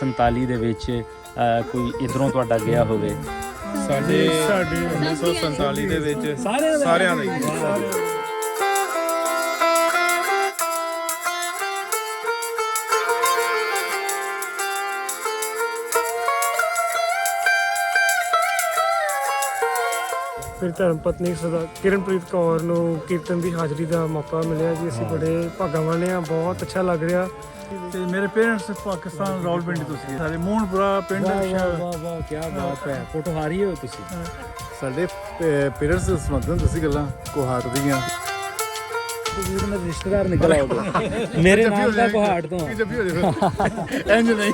47 ਦੇ ਵਿੱਚ ਕੋਈ ਇਧਰੋਂ ਤੁਹਾਡਾ ਗਿਆ ਹੋਵੇ? ਸਾਡੇ 1947 ਦੇ ਵਿੱਚ ਸਾਰਿਆਂ ਦਾ ਹੀ। ਮੇਰੀ ਧਰਮ ਪਤਨੀ ਸਰਦਾਰ ਕਿਰਨਪ੍ਰੀਤ ਕੌਰ ਨੂੰ ਕੀਰਤਨ ਦੀ ਹਾਜ਼ਰੀ ਦਾ ਮੌਕਾ ਮਿਲਿਆ ਜੀ। ਅਸੀਂ ਬੜੇ ਭਾਗਾਂ ਵਾਲੇ ਹਾਂ, ਬਹੁਤ ਅੱਛਾ ਲੱਗ ਰਿਹਾ। ਤੇ ਮੇਰੇ ਪੇਰੈਂਟਸ ਪਾਕਿਸਤਾਨ ਰਾਵਲਪਿੰਡੀ ਤੋਂ ਸੀ, ਸਾਰੇ ਮੂਹਣਪੁਰਾ ਪਿੰਡ। ਵਾਹ ਵਾਹ ਕੀ ਬਾਤ ਹੈ, ਫੋਟੋ ਹਾਰੀ ਹੋ ਤੁਸੀਂ। ਸਾਡੇ ਪੇਰੈਂਟਸ ਸਮਝਦੇ ਤੁਸੀਂ ਗੱਲਾਂ ਕੋਹਾਟ ਦੀਆਂ। ਵੀਰ ਮੇਰੇ ਰਿਸ਼ਤੇਦਾਰ ਨਿਕਲ ਆਓਗੇ ਮੇਰੇ ਨਾਮ ਦਾ ਕੋਹਾਟ ਤੋਂ। ਜੱਫੀ ਹੋ ਜਾਵੇ ਇੰਜ ਨਹੀਂ।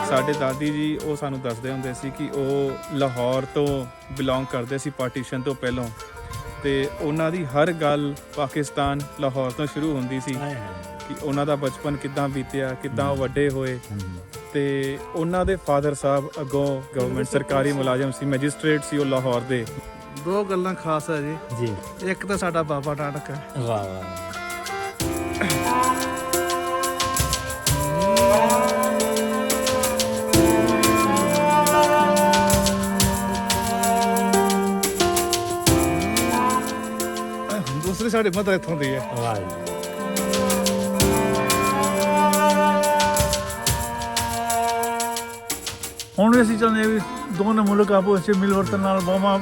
ਸਾਡੇ ਦਾਦੀ ਜੀ ਉਹ ਸਾਨੂੰ ਦੱਸਦੇ ਹੁੰਦੇ ਸੀ ਕਿ ਉਹ ਲਾਹੌਰ ਤੋਂ ਬਿਲੋਂਗ ਕਰਦੇ ਸੀ ਪਾਰਟੀਸ਼ਨ ਤੋਂ ਪਹਿਲਾਂ, ਤੇ ਉਹਨਾਂ ਦੀ ਹਰ ਗੱਲ ਪਾਕਿਸਤਾਨ ਲਾਹੌਰ ਤੋਂ ਸ਼ੁਰੂ ਹੁੰਦੀ ਸੀ ਕਿ ਉਹਨਾਂ ਦਾ ਬਚਪਨ ਕਿੱਦਾਂ ਬੀਤਿਆ, ਕਿੱਦਾਂ ਉਹ ਵੱਡੇ ਹੋਏ। ਤੇ ਉਹਨਾਂ ਦੇ ਫਾਦਰ ਸਾਹਿਬ ਅੱਗੋਂ ਗਵਰਨਮੈਂਟ ਸਰਕਾਰੀ ਮੁਲਾਜ਼ਮ ਸੀ, ਮੈਜਿਸਟ੍ਰੇਟ ਸੀ ਉਹ ਲਾਹੌਰ ਦੇ। ਦੋ ਗੱਲਾਂ ਖਾਸ ਹੈ ਜੀ। ਇੱਕ ਤਾਂ ਸਾਡਾ ਬਾਬਾ ਨਾਨਕ ਹੈ। ਵਾਹ ਵਾਹ। ਦੂਸਰੀ ਸਾਡੀ ਮਦਰ ਇੱਥੋਂ ਦੀ ਹੈ। ਵਾਹ ਜੀ। ਹੁਣ ਵੀ ਅਸੀਂ ਚਾਹੁੰਦੇ ਹਾਂ ਵੀ ਦੋਨੋਂ ਮੁਲਕ ਆਪੋ ਵਿੱਚ ਮਿਲਵਰਤਨ ਨਾਲ ਬਾਹਾਂ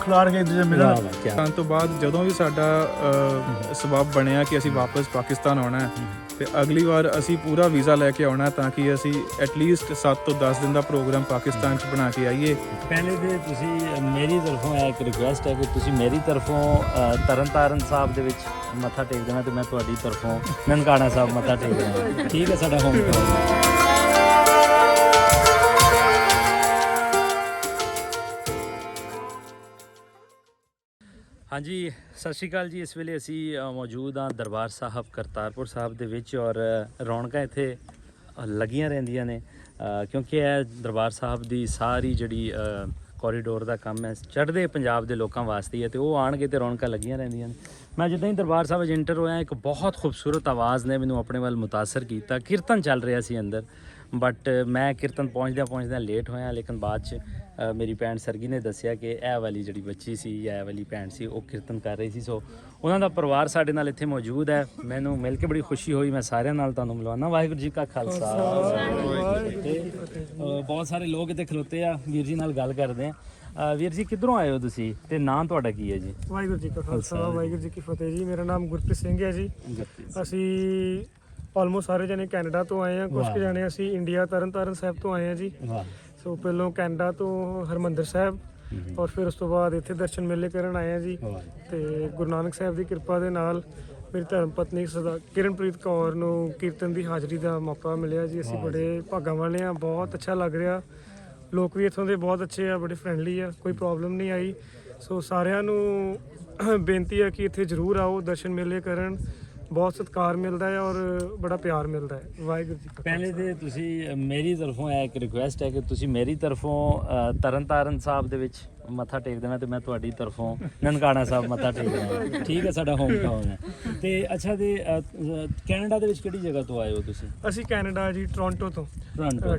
ਖਿਲਾਰ ਕੇ ਦੂਜੇ ਮਿਲਣ। ਤਾਂ ਤੋਂ ਬਾਅਦ ਜਦੋਂ ਵੀ ਸਾਡਾ ਸਬਬ ਬਣਿਆ ਕਿ ਅਸੀਂ ਵਾਪਸ ਪਾਕਿਸਤਾਨ ਆਉਣਾ ਹੈ, ਤੇ ਅਗਲੀ ਵਾਰ ਅਸੀਂ ਪੂਰਾ ਵੀਜ਼ਾ ਲੈ ਕੇ ਆਉਣਾ ਤਾਂ ਕਿ ਅਸੀਂ ਐਟਲੀਸਟ 7 ਤੋਂ 10 ਦਿਨ ਦਾ ਪ੍ਰੋਗਰਾਮ ਪਾਕਿਸਤਾਨ 'ਚ ਬਣਾ ਕੇ ਆਈਏ। ਪਹਿਲੇ ਤੇ ਤੁਸੀਂ ਮੇਰੀ ਤਰਫੋਂ ਇੱਕ ਰਿਕੁਐਸਟ ਹੈ ਕਿ ਤੁਸੀਂ ਮੇਰੀ ਤਰਫੋਂ ਤਰਨਤਾਰਨ ਸਾਹਿਬ ਦੇ ਵਿੱਚ ਮੱਥਾ ਟੇਕ ਦੇਣਾ, ਤੇ ਮੈਂ ਤੁਹਾਡੀ ਤਰਫੋਂ ਨਨਕਾਣਾ ਸਾਹਿਬ ਮੱਥਾ ਟੇਕ ਦੇਣਾ। ਠੀਕ ਹੈ, ਸਾਡਾ ਹੋਮ ਟਾਊਨ। ਹਾਂਜੀ, ਸਤਿ ਸ਼੍ਰੀ ਅਕਾਲ ਜੀ। ਇਸ ਵੇਲੇ ਅਸੀਂ ਮੌਜੂਦ ਹਾਂ ਦਰਬਾਰ ਸਾਹਿਬ ਕਰਤਾਰਪੁਰ ਸਾਹਿਬ ਦੇ ਵਿੱਚ, ਔਰ ਰੌਣਕਾਂ ਇੱਥੇ ਲੱਗੀਆਂ ਰਹਿੰਦੀਆਂ ਨੇ ਕਿਉਂਕਿ ਇਹ ਦਰਬਾਰ ਸਾਹਿਬ ਦੀ ਸਾਰੀ ਜਿਹੜੀ ਕੋਰੀਡੋਰ ਦਾ ਕੰਮ ਹੈ ਚੜ੍ਹਦੇ ਪੰਜਾਬ ਦੇ ਲੋਕਾਂ ਵਾਸਤੇ ਹੈ, ਤੇ ਉਹ ਆਣਗੇ ਤੇ ਰੌਣਕਾਂ ਲੱਗੀਆਂ ਰਹਿੰਦੀਆਂ ਨੇ। ਮੈਂ ਜਿੱਦਾਂ ਹੀ ਦਰਬਾਰ ਸਾਹਿਬ 'ਚ ਐਂਟਰ ਹੋਇਆ, ਇੱਕ ਬਹੁਤ ਖੂਬਸੂਰਤ ਆਵਾਜ਼ ਨੇ ਮੈਨੂੰ ਆਪਣੇ ਵੱਲ ਮੁਤਾਸਰ ਕੀਤਾ। ਕੀਰਤਨ ਚੱਲ ਰਿਹਾ ਸੀ ਅੰਦਰ, ਬਟ ਮੈਂ ਕੀਰਤਨ ਪਹੁੰਚਦਿਆਂ ਲੇਟ ਹੋਇਆ, ਲੇਕਿਨ ਬਾਅਦ 'ਚ ਮੇਰੀ ਭੈਣ ਸਰਗੀ ਨੇ ਦੱਸਿਆ ਕਿ ਇਹ ਵਾਲੀ ਜਿਹੜੀ ਬੱਚੀ ਸੀ ਜਾਂ ਇਹ ਵਾਲੀ ਭੈਣ ਸੀ ਉਹ ਕੀਰਤਨ ਕਰ ਰਹੀ ਸੀ। ਸੋ ਉਹਨਾਂ ਦਾ ਪਰਿਵਾਰ ਸਾਡੇ ਨਾਲ ਇੱਥੇ ਮੌਜੂਦ ਹੈ। ਮੈਨੂੰ ਮਿਲ ਕੇ ਬੜੀ ਖੁਸ਼ੀ ਹੋਈ। ਮੈਂ ਸਾਰਿਆਂ ਨਾਲ ਤੁਹਾਨੂੰ ਮਿਲਵਾਉਣਾ। ਵਾਹਿਗੁਰੂ ਜੀ ਕਾ ਖਾਲਸਾ, ਬਹੁਤ ਸਾਰੇ ਲੋਕ ਇੱਥੇ ਖਲੋਤੇ ਆ। ਵੀਰ ਜੀ ਨਾਲ ਗੱਲ ਕਰਦੇ ਆ। ਵੀਰ ਜੀ ਕਿੱਧਰੋਂ ਆਏ ਹੋ ਤੁਸੀਂ, ਤੇ ਨਾਂ ਤੁਹਾਡਾ ਕੀ ਹੈ ਜੀ? ਵਾਹਿਗੁਰੂ ਜੀ ਕਾ ਖਾਲਸਾ, ਵਾਹਿਗੁਰੂ ਜੀ ਕੀ ਫਤਿਹ ਜੀ। ਮੇਰਾ ਨਾਮ ਗੁਰਪ੍ਰੀਤ ਸਿੰਘ ਹੈ ਜੀ। ਅਸੀਂ ਆਲਮੋਸਟ ਸਾਰੇ ਜਣੇ ਕੈਨੇਡਾ ਤੋਂ ਆਏ ਆ, ਕੁਝ ਕੁ ਜਣੇ ਅਸੀਂ ਇੰਡੀਆ ਤਰਨਤਾਰਨ ਸਾਹਿਬ ਤੋਂ ਆਏ ਆ ਜੀ। ਸੋ ਪਹਿਲੋਂ ਕੈਨੇਡਾ ਤੋਂ ਹਰਮੰਦਰ ਸਾਹਿਬ, ਔਰ ਫਿਰ ਉਸ ਤੋਂ ਬਾਅਦ ਇੱਥੇ ਦਰਸ਼ਨ ਮੇਲੇ ਕਰਨ ਆਏ ਆ ਜੀ। ਤੇ ਗੁਰੂ ਨਾਨਕ ਸਾਹਿਬ ਦੀ ਕਿਰਪਾ ਦੇ ਨਾਲ ਮੇਰੀ ਧਰਮ ਪਤਨੀ ਸਰਦਾਰ ਕਿਰਨਪ੍ਰੀਤ ਕੌਰ ਨੂੰ ਕੀਰਤਨ ਦੀ ਹਾਜ਼ਰੀ ਦਾ ਮੌਕਾ ਮਿਲਿਆ ਜੀ। ਅਸੀਂ ਬੜੇ ਭਾਗਾਂ ਵਾਲੇ ਹਾਂ, ਬਹੁਤ ਅੱਛਾ ਲੱਗ ਰਿਹਾ। ਲੋਕ ਵੀ ਇੱਥੋਂ ਦੇ ਬਹੁਤ ਅੱਛੇ ਆ, ਬੜੇ ਫਰੈਂਡਲੀ ਆ, ਕੋਈ ਪ੍ਰੋਬਲਮ ਨਹੀਂ ਆਈ। ਸੋ ਸਾਰਿਆਂ ਨੂੰ ਬੇਨਤੀ ਹੈ ਕਿ ਇੱਥੇ ਜ਼ਰੂਰ ਆਓ, ਦਰਸ਼ਨ ਮੇਲੇ ਕਰਨ। ਬਹੁਤ ਸਤਿਕਾਰ ਮਿਲਦਾ ਹੈ ਔਰ ਬੜਾ ਪਿਆਰ ਮਿਲਦਾ ਹੈ। ਵਾਹਿਗੁਰੂ ਜੀ। ਪਹਿਲੇ ਤੇ ਤੁਸੀਂ ਮੇਰੀ ਤਰਫੋਂ ਇੱਕ ਰਿਕੁਐਸਟ ਹੈ ਕਿ ਤੁਸੀਂ ਮੇਰੀ ਤਰਫੋਂ ਤਰਨਤਾਰਨ ਸਾਹਿਬ ਦੇ ਵਿੱਚ ਮੱਥਾ ਟੇਕ ਦੇਣਾ, ਤੇ ਮੈਂ ਤੁਹਾਡੀ ਤਰਫੋਂ ਨਨਕਾਣਾ ਸਾਹਿਬ ਮੱਥਾ ਟੇਕ ਦੇਣਾ। ਠੀਕ ਹੈ, ਸਾਡਾ ਹੋਮ ਟਾਊਨ ਹੈ। ਤੇ ਅੱਛਾ, ਤੇ ਕੈਨੇਡਾ ਦੇ ਵਿੱਚ ਕਿਹੜੀ ਜਗ੍ਹਾ ਤੋਂ ਆਏ ਹੋ ਤੁਸੀਂ? ਅਸੀਂ ਕੈਨੇਡਾ ਜੀ, ਟੋਰਾਂਟੋ ਤੋਂ।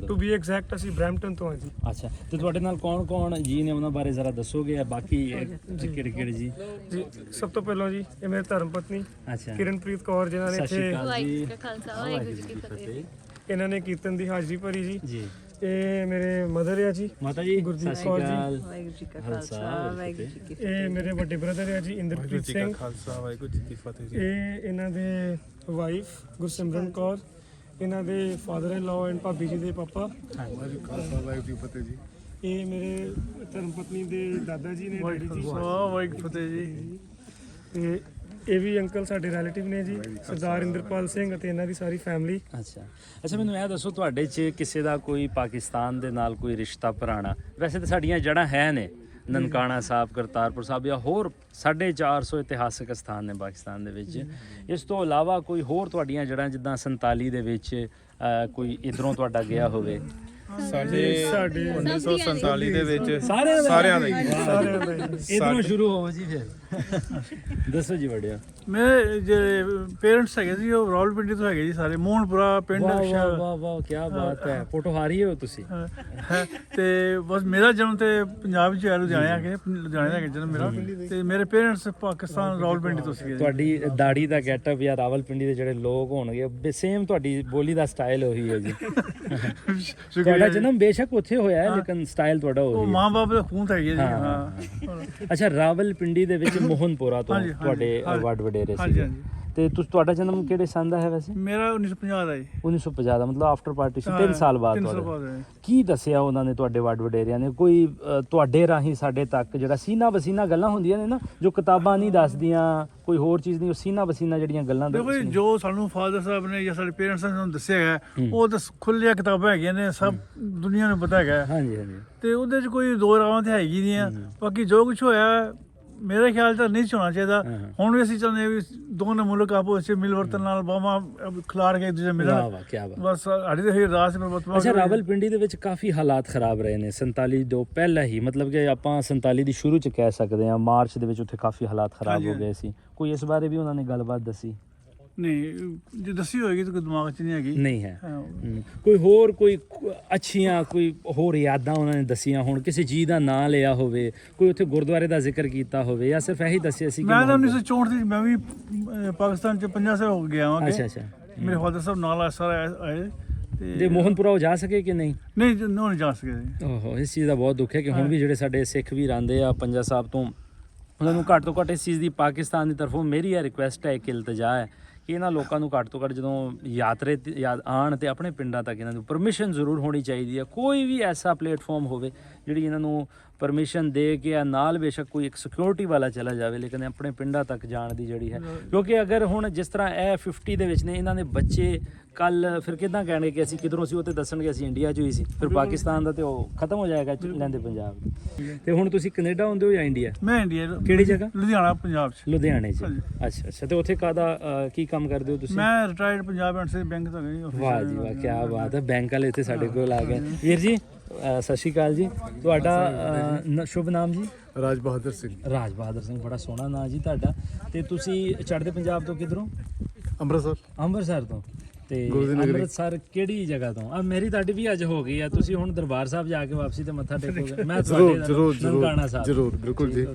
ਟੂ ਬੀ ਐਗਜ਼ੈਕਟ ਅਸੀਂ ਬਰੈਂਪਟਨ ਤੋਂ ਹਾਂ ਜੀ। ਅੱਛਾ, ਤੇ ਤੁਹਾਡੇ ਨਾਲ ਕੌਣ ਜੀ ਨੇ, ਉਹਨਾਂ ਬਾਰੇ ਜ਼ਰਾ ਦੱਸੋਗੇ? ਬਾਕੀ ਕਿਹੜੇ ਜੀ? ਜੀ ਸਭ ਤੋਂ ਪਹਿਲਾਂ ਜੀ ਇਹ ਮੇਰੇ ਧਰਮ ਪਤਨੀ ਕਿਰਨਪ੍ਰੀਤ ਕੌਰ, ਜਿਨ੍ਹਾਂ ਨੇ ਇੱਥੇ ਇਹਨਾਂ ਨੇ ਕੀਰਤਨ ਦੀ ਹਾਜ਼ਰੀ ਭਰੀ ਜੀ। ਇਹ ਮੇਰੇ ਮਦਰ ਆ ਜੀ, ਮਾਤਾ ਜੀ ਗੁਰਦੀਪ ਕੌਰ ਜੀ। ਵਾਹਿਗੁਰੂ ਜੀ ਕਾ ਖਾਲਸਾ, ਵਾਹਿਗੁਰੂ ਜੀ ਕੀ ਫਤਿਹ। ਇਹ ਮੇਰੇ ਵੱਡੇ ਬ੍ਰਦਰ ਆ ਜੀ, ਇੰਦਰਪ੍ਰੀਤ ਸਿੰਘ। ਖਾਲਸਾ, ਵਾਹਿਗੁਰੂ ਜੀ ਕੀ ਫਤਿਹ ਜੀ। ਇਹ ਇਹਨਾਂ ਦੇ ਵਾਈਫ ਗੁਰਸਿਮਰਨ ਕੌਰ, ਇਹਨਾਂ ਦੇ ਫਾਦਰ ਇਨ ਲਾਅ ਐਂਡ ਭਾਬੀ ਜੀ ਦੇ ਪਾਪਾ। ਵਾਹਿਗੁਰੂ ਖਾਲਸਾ, ਵਾਹਿਗੁਰੂ ਜੀ ਫਤਿਹ ਜੀ। ਇਹ ਮੇਰੇ ਧਰਮ ਪਤਨੀ ਦੇ ਦਾਦਾ ਜੀ ਨੇ, ਡੈਡੀ ਜੀ। ਵਾਹਿਗੁਰੂ ਫਤਿਹ ਜੀ। ਤੇ ਇਹ ਵੀ ਅੰਕਲ ਸਾਡੇ ਰਿਲੇਟਿਵ ਨੇ ਜੀ, ਸਰਦਾਰ ਇੰਦਰਪਾਲ ਸਿੰਘ ਅਤੇ ਇਹਨਾਂ ਦੀ ਸਾਰੀ ਫੈਮਿਲੀ। ਅੱਛਾ, ਮੈਨੂੰ ਇਹ ਦੱਸੋ, ਤੁਹਾਡੇ 'ਚ ਕਿਸੇ ਦਾ ਕੋਈ ਪਾਕਿਸਤਾਨ ਦੇ ਨਾਲ ਕੋਈ ਰਿਸ਼ਤਾ ਪੁਰਾਣਾ? ਵੈਸੇ ਤਾਂ ਸਾਡੀਆਂ ਜੜ੍ਹਾਂ ਹੈ ਨੇ, ਨਨਕਾਣਾ ਸਾਹਿਬ, ਕਰਤਾਰਪੁਰ ਸਾਹਿਬ ਜਾਂ ਹੋਰ 450 ਇਤਿਹਾਸਕ ਸਥਾਨ ਨੇ ਪਾਕਿਸਤਾਨ ਦੇ ਵਿੱਚ। ਇਸ ਤੋਂ ਇਲਾਵਾ ਕੋਈ ਹੋਰ ਤੁਹਾਡੀਆਂ ਜੜ੍ਹਾਂ ਜਿੱਦਾਂ 47 ਦੇ ਵਿੱਚ ਕੋਈ ਇਧਰੋਂ ਤੁਹਾਡਾ ਗਿਆ ਹੋਵੇ? ਸਾਡੇ 1947 ਦੇ ਵਿੱਚ ਸਾਰਿਆਂ ਦਾ ਹੀ। ਇਧਰੋਂ ਸ਼ੁਰੂ ਹੋ ਜੀ ਫਿਰ। ਦੱਸੋ ਜੀ ਵੱਡਿਆ। ਮੇਰੇ ਜਿਹੜੇ ਪੇਰੈਂਟਸ ਹੈਗੇ ਸੀ ਉਹ ਰਾਵਲਪਿੰਡੀ ਤੋਂ ਹੈਗੇ ਜੀ ਸਾਰੇ, ਮੋਹਨਪੁਰਾ ਪਿੰਡ ਵਾਹ ਸ਼ਹਿਰ ਵਾਹ ਵਾਹ ਵਾਹ, ਕੀ ਬਾਤ ਹੈ, ਪੋਠੋਹਾਰੀ ਹੋ ਤੁਸੀਂ। ਹੈ ਤੇ ਬਸ ਮੇਰਾ ਜਨਮ ਤੇ ਪੰਜਾਬ ਵਿੱਚ ਹੋਇਆ, ਲੁਧਿਆਣੇ ਆ ਕੇ, ਲੁਧਿਆਣੇ ਦਾ ਜਨਮ ਮੇਰਾ, ਤੇ ਮੇਰੇ ਪੇਰੈਂਟਸ ਪਾਕਿਸਤਾਨ ਰਾਵਲਪਿੰਡੀ ਤੋਂ ਸੀਗੇ ਜੀ। ਤੁਹਾਡੀ ਦਾੜੀ ਦਾ ਗੈਟਅਪ ਜਾਂ ਰਾਵਲਪਿੰਡੀ ਦੇ ਜਿਹੜੇ ਲੋਕ ਹੋਣਗੇ ਸੇਮ ਤੁਹਾਡੀ ਬੋਲੀ ਦਾ ਸਟਾਈਲ ਉਹੀ ਹੈ ਜੀ। ਤੁਹਾਡਾ ਜਨਮ ਬੇਸ਼ੱਕ ਉੱਥੇ ਹੋਇਆ ਹੈ ਲੇਕਿਨ ਸਟਾਈਲ ਤੁਹਾਡਾ ਉਹ ਉਹੀ ਹੈ। ਮਾਂ ਬਾਪ ਦਾ ਖੂਨ ਤਾਂ ਹੈਗੀ ਹੈ ਜੀ। ਹਾਂ। ਹਾਂ ਅੱਛਾ, ਰਾਵਲਪਿੰਡੀ ਦੇ ਵਿੱਚ ਮੋਹਨਪੁਰਾ ਤੋਂ ਹਾਂਜੀ, ਤੁਹਾਡੇ ਹਾਂਜੀ, ਵੱਡ ਵਡੇਰੇ ਹਾਂਜੀ, ਸੀ। ਹਾਂਜੀ। ਤੇ ਤੁਹਾਡਾ ਜਨਮ ਕਿਹੜੇ ਸੰਨ ਦਾ ਹੈ ਵੈਸੇ? ਮੇਰਾ 1950 ਦਾ ਜੀ। 1950 ਦਾ, ਮਤਲਬ ਆਫਟਰ ਪਾਰਟੀਸ਼ਨ 3 ਸਾਲ ਬਾਅਦ 3 ਸਾਲ ਤੁਹਾਡਾ। ਬਾਅਦ। ਕੀ ਦੱਸਿਆ ਉਹਨਾਂ ਨੇ ਤੁਹਾਡੇ ਵੱਡ ਵਡੇਰਿਆਂ ਨੇ? ਕੋਈ ਤੁਹਾਡੇ ਰਾਹੀਂ ਸਾਡੇ ਤੱਕ ਜਿਹੜਾ ਸੀਨਾ ਬਸੀਨਾ ਗੱਲਾਂ ਹੁੰਦੀਆਂ ਨੇ ਨਾ, ਜੋ ਕਿਤਾਬਾਂ ਨਹੀਂ ਦੱਸਦੀਆਂ, ਕੋਈ ਹੋਰ ਚੀਜ਼ ਨਹੀਂ, ਉਹ ਸੀਨਾ ਬਸੀਨਾ ਜਿਹੜੀਆਂ ਗੱਲਾਂ ਦੇਖੋ ਜੀ, ਜੋ ਸਾਨੂੰ ਫਾਦਰ ਸਾਹਿਬ ਨੇ ਜਾਂ ਸਾਡੇ ਪੇਰੈਂਟਸ ਨੇ ਸਾਨੂੰ ਦੱਸਿਆ ਹੈ, ਉਹ ਤਾਂ ਖੁੱਲੀਆਂ ਕਿਤਾਬਾਂ ਹੈਗੀਆਂ ਨੇ, ਸਭ ਦੁਨੀਆ ਨੂੰ ਪਤਾ ਹੈਗਾ। ਹਾਂਜੀ ਹਾਂਜੀ। ਤੇ ਉਹਦੇ 'ਚ ਕੋਈ ਦੋ ਰਾਵਾਂ ਤੇ ਹੈਗੀ ਨਹੀਂ ਆ। ਬਾਕੀ ਜੋ ਕੁਝ ਹੋਇਆ ਮੇਰੇ ਖਿਆਲ ਤਾਂ ਨਹੀਂ ਹੋਣਾ ਚਾਹੀਦਾ। ਹੁਣ ਵੀ ਅਸੀਂ ਚਾਹੁੰਦੇ ਹਾਂ ਵੀ ਦੋਨੋਂ ਮੁਲਕ ਆਪੋ ਵਿੱਚ ਮਿਲਵਰਤਨ ਨਾਲ ਬਾਹਾਂ ਖਿਲਾਰ ਕੇ ਇੱਕ ਦੂਜੇ ਵਾਹ ਮਿਲਣ। ਵਾਹ, ਕੀ ਬਾਤ। ਬਸ ਸਾਡੀ ਤਾਂ ਇਹ ਅਰਦਾਸ ਹੈ ਪਰਮਾਤਮਾ ਅੱਛਾ, ਰਾਵਲਪਿੰਡੀ ਦੇ ਵਿੱਚ ਕਾਫੀ ਹਾਲਾਤ ਖਰਾਬ ਰਹੇ ਨੇ 47 ਤੋਂ ਪਹਿਲਾਂ ਹੀ, ਮਤਲਬ ਕਿ ਆਪਾਂ 47 ਦੀ ਸ਼ੁਰੂ ਚ ਕਹਿ ਸਕਦੇ ਹਾਂ, ਮਾਰਚ ਦੇ ਵਿੱਚ ਉੱਥੇ ਕਾਫੀ ਹਾਲਾਤ ਖਰਾਬ ਹੋ ਗਏ ਸੀ। ਕੋਈ ਇਸ ਬਾਰੇ ਵੀ ਉਹਨਾਂ ਨੇ ਗੱਲਬਾਤ ਦੱਸੀ? ਨਹੀਂ, ਜੇ ਦੱਸੀ ਹੋਏਗੀ ਤਾਂ ਕੋਈ ਦਿਮਾਗ 'ਚ ਨਹੀਂ ਹੈਗੀ। ਨਹੀਂ ਹੈ। ਹਾਂ। ਕੋਈ ਹੋਰ ਕੋਈ ਅੱਛੀਆਂ ਕੋਈ ਹੋਰ ਯਾਦਾਂ ਉਹਨਾਂ ਨੇ ਦੱਸੀਆਂ ਹੋਣ, ਕਿਸੇ ਚੀਜ਼ ਦਾ ਨਾਂ ਲਿਆ ਹੋਵੇ, ਕੋਈ ਉੱਥੇ ਗੁਰਦੁਆਰੇ ਦਾ ਜ਼ਿਕਰ ਕੀਤਾ ਹੋਵੇ, ਜਾਂ ਸਿਰਫ ਇਹੀ ਦੱਸਿਆ ਸੀ ਕਿ ਮੈਂ ਤਾਂ 1964 ਦੀ ਮੈਂ ਵੀ ਪਾਕਿਸਤਾਨ 'ਚ 50 ਸਾਲ ਹੋ ਗਿਆ ਹਾਂ। ਅੱਛਾ ਅੱਛਾ। ਮੇਰੇ ਫਾਦਰ ਸਾਹਿਬ ਨਾਲ ਸਾਰਾ ਆਏ ਤੇ ਮੋਹਨਪੁਰਾ ਉਹ ਜਾ ਸਕੇ ਕਿ ਨਹੀਂ? ਨਹੀਂ ਨਹੀਂ ਜਾ ਸਕੇ ਜੀ। ਓਹੋ, ਇਸ ਚੀਜ਼ ਦਾ ਬਹੁਤ ਦੁੱਖ ਹੈ ਕਿ ਹੁਣ ਵੀ ਜਿਹੜੇ ਸਾਡੇ ਸਿੱਖ ਵੀਰ ਆਉਂਦੇ ਆ ਪੰਜਾ ਸਾਹਿਬ ਤੋਂ, ਉਹਨਾਂ ਨੂੰ ਘੱਟ ਤੋਂ ਘੱਟ ਇਸ ਚੀਜ਼ ਦੀ ਪਾਕਿਸਤਾਨ ਦੀ ਤਰਫੋਂ ਮੇਰੀ ਇਹ ਰਿਕੁਐਸਟ ਹੈ, ਇੱਕ ਇਲਤਜਾ ਹੈ ਕਿ ਇਹਨਾਂ ਲੋਕਾਂ ਨੂੰ ਘੱਟ ਤੋਂ ਘੱਟ ਜਦੋਂ ਯਾਤਰੇ ਆਉਣ ਤੇ ਆਪਣੇ ਪਿੰਡਾਂ ਤੱਕ ਇਹਨਾਂ ਨੂੰ ਪਰਮਿਸ਼ਨ ਜ਼ਰੂਰ ਹੋਣੀ ਚਾਹੀਦੀ ਹੈ। ਕੋਈ ਵੀ ਐਸਾ ਪਲੇਟਫਾਰਮ ਹੋਵੇ ਜਿਹੜੀ ਇਹਨਾਂ ਨੂੰ ਪਰਮਿਸ਼ਨ ਦੇ ਕੇ ਨਾਲ ਬੇਸ਼ੱਕ ਕੋਈ ਇੱਕ ਸਿਕਿਉਰਿਟੀ ਵਾਲਾ ਚਲਾ ਜਾਵੇ, ਲੇਕਿਨ ਆਪਣੇ ਪਿੰਡਾਂ ਤੱਕ ਜਾਣ ਦੀ ਜਿਹੜੀ ਹੈ, ਕਿਉਂਕਿ ਅਗਰ ਹੁਣ ਜਿਸ ਤਰ੍ਹਾਂ ਇਹ 50 ਦੇ ਵਿੱਚ ਨੇ, ਇਹਨਾਂ ਦੇ ਬੱਚੇ ਕੱਲ ਫਿਰ ਕਿੱਦਾਂ ਕਹਿਣਗੇ ਕਿ ਅਸੀਂ ਕਿਧਰੋਂ ਸੀ, ਉਹ ਤੇ ਦੱਸਣਗੇ ਅਸੀਂ ਇੰਡੀਆ 'ਚ ਹੀ ਸੀ, ਫਿਰ ਪਾਕਿਸਤਾਨ ਦਾ ਤੇ ਉਹ ਖਤਮ ਹੋ ਜਾਏਗਾ ਲੈਂਦੇ ਪੰਜਾਬ। ਤੇ ਹੁਣ ਤੁਸੀਂ ਕੈਨੇਡਾ ਹੁੰਦੇ ਹੋ ਜਾਂ ਇੰਡੀਆ? ਮੈਂ ਇੰਡੀਆ। ਕਿਹੜੀ ਜਗ੍ਹਾ? ਲੁਧਿਆਣਾ, ਪੰਜਾਬ 'ਚ। ਲੁਧਿਆਣੇ 'ਚ। ਹਾਂਜੀ। ਅੱਛਾ ਅੱਛਾ। ਤੇ ਉੱਥੇ ਕਾਹਦਾ ਕੀ ਕੰਮ ਕਰਦੇ ਹੋ ਤੁਸੀਂ? ਮੈਂ retired Punjab and saving bank ਤੋਂ ਗਈ। ਵਾਹ ਜੀ ਵਾਹ, ਕੀ ਬਾਤ ਹੈ। ਬੈਂਕ ਵਾਲੇ ਇੱਥੇ ਸਾਡੇ ਕੋਲ ਆ ਗਏ। ਵੀਰ ਜੀ ਸਤਿ ਸ਼੍ਰੀ ਅਕਾਲ ਜੀ। ਤੁਹਾਡਾ ਸ਼ੁਭ ਨਾਮ ਜੀ? ਰਾਜ ਬਹਾਦਰ ਸਿੰਘ। ਰਾਜ ਬਹਾਦਰ ਸਿੰਘ, ਬੜਾ ਸੋਹਣਾ ਨਾਂ ਜੀ ਤੁਹਾਡਾ। ਤੇ ਤੁਸੀਂ ਚੜ੍ਹਦੇ ਪੰਜਾਬ ਤੋਂ ਕਿੱਧਰੋਂ? ਅੰਮ੍ਰਿਤਸਰ। ਅੰਮ੍ਰਿਤਸਰ ਤੋਂ। ਤੇ ਗੁਰੂ ਦੀ ਨਗਰੀ। ਅੰਮ੍ਰਿਤਸਰ ਕਿਹੜੀ ਜਗ੍ਹਾ ਤੋਂ? ਆ ਮੇਰੀ ਤੁਹਾਡੀ ਵੀ ਅੱਜ ਹੋ ਗਈ ਆ, ਤੁਸੀਂ ਹੁਣ ਦਰਬਾਰ ਸਾਹਿਬ ਜਾ ਕੇ ਵਾਪਸੀ ਤੇ ਮੱਥਾ ਟੇਕੋਗੇ। ਮੈਂ ਜ਼ਰੂਰ ਜ਼ਰੂਰ ਨਨਕਾਣਾ ਜ਼ਰੂਰ ਸਾਹਿਬ। ਜ਼ਰੂਰ, ਬਿਲਕੁਲ ਜੀ।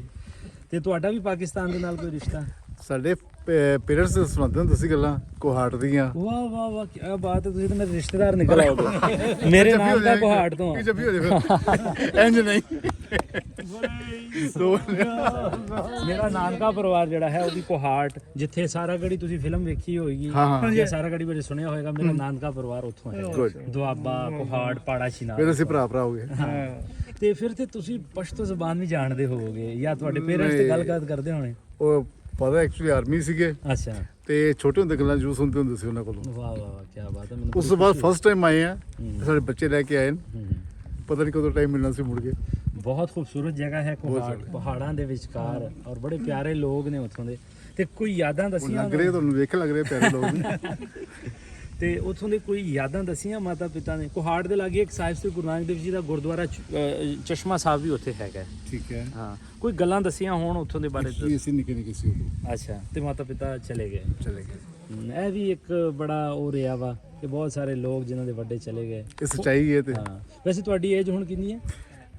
ਤੇ ਤੁਹਾਡਾ ਵੀ ਪਾਕਿਸਤਾਨ ਦੇ ਨਾਲ ਕੋਈ ਰਿਸ਼ਤਾ? ਸਾਡੇ ਪੇਰੈਂਟਸ ਸੁਣਾਉਂਦੇ ਤੁਸੀਂ ਗੱਲਾਂ ਕੋਹਾਟ ਦੀਆਂ। ਵਾਹ ਵਾਹ ਵਾਹ, ਕੀ ਬਾਤ ਹੈ। ਤੁਸੀਂ ਤਾਂ ਮੇਰੇ ਰਿਸ਼ਤੇਦਾਰ ਨਿਕਲ ਆਓਗੇ। ਮੇਰੇ ਨਾਮ ਦਾ ਕੋਹਾਟ ਤੋਂ। ਕੀ ਜੱਫੀ ਹੋ ਜਾਵੇ ਇੰਜ ਨਹੀਂ। ਮੇਰਾ ਨਾਨਕਾ ਪਰਿਵਾਰ ਜਿਹੜਾ ਹੈ ਉਹ ਵੀ ਕੋਹਾਟ, ਜਿੱਥੇ ਸਾਰਾਗੜੀ ਤੁਸੀਂ ਫਿਲਮ ਵੇਖੀ ਹੋਏਗੀ ਹਾਂ। ਜਾਂ ਸਾਰਾਗੜੀ ਬਾਰੇ ਸੁਣਿਆ ਹੋਏਗਾ, ਮੇਰਾ ਨਾਨਕਾ ਪਰਿਵਾਰ ਉੱਥੋਂ ਹੈ। Good। ਦੁਆਬਾ, ਕੋਹਾਟ, ਪਾੜਾ ਸ਼ਿਨਾਰ। ਫਿਰ ਅਸੀਂ ਭਰਾ ਹੋ ਗਏ। ਤੇ ਫਿਰ ਤੇ ਤੁਸੀਂ ਪਸ਼ਤੋ ਜ਼ਬਾਨ ਵੀ ਜਾਣਦੇ ਹੋਵੋਗੇ ਜਾਂ ਤੁਹਾਡੇ ਪੇਰੈਂਟਸ ਤੇ ਗੱਲਬਾਤ ਕਰਦੇ ਹੋਣੇ? ਉਹ ਪਤਾ ਐਕਚੁਅਲੀ ਆਰਮੀ ਸੀਗੇ ਅੱਛਾ। ਤੇ ਛੋਟੇ ਹੁੰਦੇ ਗੱਲਾਂ ਜ਼ਰੂਰ ਸੁਣਦੇ ਹੁੰਦੇ ਸੀ ਉਹਨਾਂ ਕੋਲੋਂ। ਵਾਹ ਵਾਹ ਵਾਹ, ਕੀ ਬਾਤ ਹੈ। ਮੈਨੂੰ ਉਸ ਤੋਂ ਬਾਅਦ ਫਸਟ ਟਾਈਮ ਆਏ ਆ, ਸਾਡੇ ਬੱਚੇ ਲੈ ਕੇ ਆਏ ਨੇ। ਹੂੰ। ਪਤਾ ਨਹੀਂ ਕਦੋਂ ਟਾਈਮ ਮਿਲਣਾ ਸੀ ਮੁੜ ਕੇ। ਬਹੁਤ ਖੂਬਸੂਰਤ ਜਗ੍ਹਾ ਹੈ ਕੋਹਾਟ, ਪਹਾੜਾਂ ਦੇ ਵਿਚਕਾਰ, ਔਰ ਬੜੇ ਪਿਆਰੇ ਲੋਕ ਨੇ ਉੱਥੋਂ ਦੇ। ਤੇ ਕੋਈ ਯਾਦਾਂ ਦੱਸੀਆਂ ਲੱਗ ਰਹੇ ਤੁਹਾਨੂੰ ਵੇਖਣ ਲੱਗ ਰਹੇ ਪਿਆਰੇ ਲੋਕ ਨੇ। ਤੇ ਉੱਥੋਂ ਦੇ ਕੋਈ ਯਾਦਾਂ ਦੱਸੀਆਂ ਮਾਤਾ ਪਿਤਾ ਨੇ? ਕੋਹਾਟ ਦੇ ਲਾਗੇ ਇੱਕ ਸਾਹਿਬ ਸ੍ਰੀ ਗੁਰੂ ਨਾਨਕ ਦੇਵ ਜੀ ਦਾ ਗੁਰਦੁਆਰਾ ਚਸ਼ਮਾ ਸਾਹਿਬ ਵੀ ਉੱਥੇ ਹੈਗਾ। ਠੀਕ ਹੈ। ਹਾਂ, ਕੋਈ ਗੱਲਾਂ ਦੱਸੀਆਂ ਹੋਣ ਉੱਥੋਂ ਦੇ ਬਾਰੇ? ਅਸੀਂ ਨਿੱਕੇ ਨਿੱਕੇ ਸੀ ਉਦੋਂ। ਅੱਛਾ। ਤੇ ਮਾਤਾ ਪਿਤਾ ਚਲੇ ਗਏ? ਚਲੇ ਗਏ। ਇਹ ਵੀ ਇੱਕ ਬੜਾ ਉਹ ਰਿਹਾ ਵਾ ਕਿ ਬਹੁਤ ਸਾਰੇ ਲੋਕ ਜਿਨ੍ਹਾਂ ਦੇ ਵੱਡੇ ਚਲੇ ਗਏ। ਇਹ ਸੱਚਾਈ ਹੈ। ਤੇ ਹਾਂ, ਵੈਸੇ ਤੁਹਾਡੀ ਏਜ ਹੁਣ ਕਿੰਨੀ ਹੈ?